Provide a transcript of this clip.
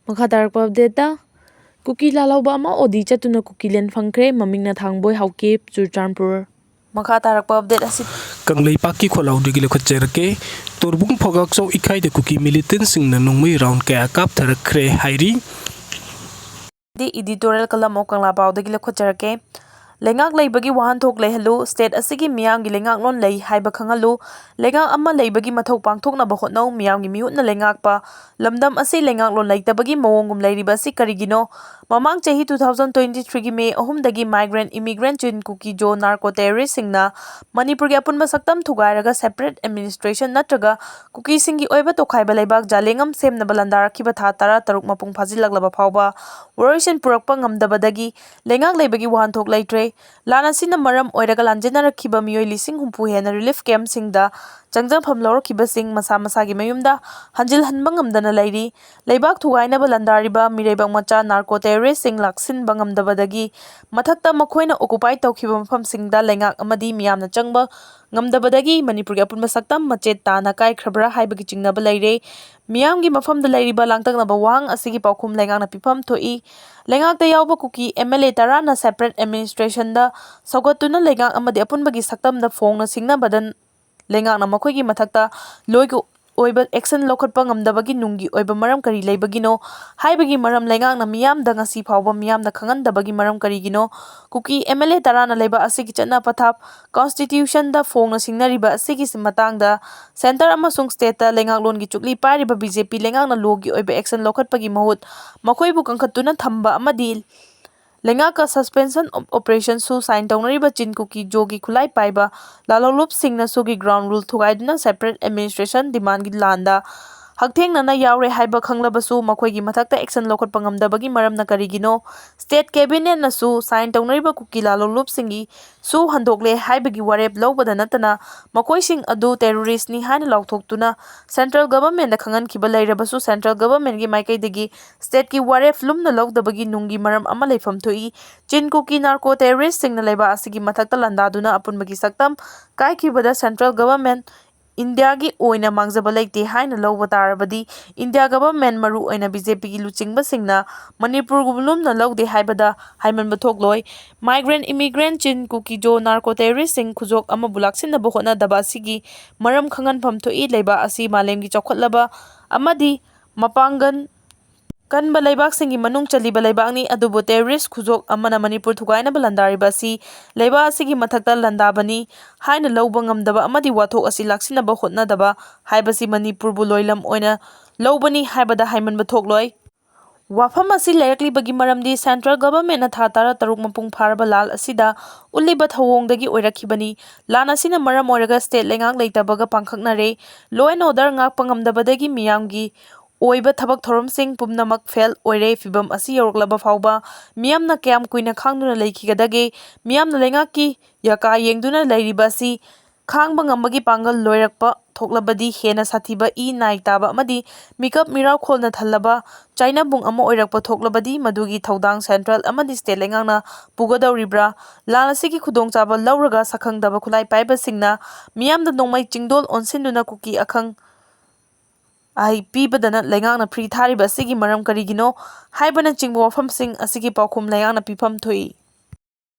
Makha tarakpa update kuki lalauba ama odi chatuna kuki len phangkhre mamingna thangboi hauke Churchandpur. Makha tarakpa update asi Kanglei paki kholau digile khcherke Torbung phougakchao Ikhaida kuki militants singna nongnei round kaya kaptharakhre hairi di editorial kalam okangla pau digile khcherke lengak leibagi wahan thok lehalu state asigi miyamgi lengak lon lei haiba khangalu lengak ama leibagi mathau pangthokna bahotno miyamgi mihutna lengak pa lamdam asi lengak lon leitabagi mawongum leiriba si karigino mamang chahi 2023 gi May 3 dagi migrant immigrant chin kuki jo narco terrorist singna manipur gi apunba saktam thugairaga separate administration natraga kuki singi oiba tokhaiba leibak jalengam semna balandar khiba tha tara taruk mapung phajilaglaba phawba worsen purakpa ngamdabadagi lengak leibagi wahan thok leitre lana sina maram oiraga lanjena rakhiba miyoi lising humpu hena relief camp singda changjang phamlor khiba sing masa masa gi mayumda hanjil hanba ngamdana leiri leibak thugaina balandariba mirebang macha narco terrorist sing laksin bangamdabadagi mathakta makhoina occupy tawkhiba mafam singda lengak amadi miyamna changba ngamdabadagi manipur gi apunba saktam machet tana kai khrabra haibagi chingnaba leire miyamgi mafamda leiriba langtaknaba wahang asigi paukhum lengakna pifam thoi lengakta yawba kuki MLA tarana separate administration da saugatuna lengak amadi apunbagi saktamda phongna singnabadan lengakna makhoigi mathakta loigo oiba action lokhatpa ngamdabagi nungi oiba maram kari leibagino haibagi maram lengakna miyamda ngasi phawba miyamna khangandabagi maram karigino kuki MLA tarana leiba asigi chana pathap constitution da phongna singnariba asigi matangda center amasung state ta lengaklon gi chukli pariba BJP lengakna logi oiba action lokhatpagi mahut makhoibu kangkhatuna thamba amadi lengaka suspension operation su sign taunariba chin kuki jogi khulai paiba lalolup singna sugi ground rule thugaiduna separate administration demand gi landa hakthengna yaure haiba khanglabasu makhoigi mathakta action lokhatpa ngamdabagi maramna karigino state cabinet na su sign taunariba kuki lalolup singi su handokle haibagi warep lobada natana makhoi sing adu terrorist ni haina lauthoktuna central government da khangan khiba leirabasu central government gi maikaidagi state ki warep lumna lodabagi nungi maram ama leifam thoi chin kuki narco terrorist singna leiba asigi mathakta landaduna apunbagi saktam kai khibada central government India gi oina mangjaba leite haina loba tarabadi India government maru oina BJP gi luchingba singna Manipur gubulum na lode haibada haiman bathokloi migrant immigrant chin kuki jo narco terrorist sing khujok ama bulaksin na bohona daba sigi maram khangan pham thoi leiba asi malem gi chokhatlaba amadi mapangan kanba leibak singi manung chaliba leibakni adubu terrorist khujok amana Manipur thugaina balandariba si leiba asigi mathakta landabani haina loba ngamdaba amadi wathok asi laksinaba hotnadaba haibasi Manipur bu loilam oina lobani haibada haiman bathokloi wafam asi leirakli maramdi central government na tha tara taruk mapung pharaba lal asida uliba thawongdagi oirakhibani lana sina maram oiraga state lengak leitabaga pangkhaknare law and order ngak pangamdabadagi miyamgi oiba thabak thorom pumnamak fail oire fibam asi yoroklaba phawba miyamna kyam kuina khangduna leikigadage miyamna lengaki yaka yengduna leiriba si khangba ngamagi pangal loirakpa thoklabadi hena sathiba nai taba amadi mikap miraw kholna thallaba China bung ama oirakpa thoklabadi madugi thodang central amadi state lengakna pugadawribra lanasigi khudongchaba lauraga sakhangdaba khulai paiba singna miyamda nongmai chingdol onsinduna kuki akhang ai pibadana lengakna free thariba asigi maram karigino haibana chingbo wafam sing asigi paukhum lengakna pifam thoi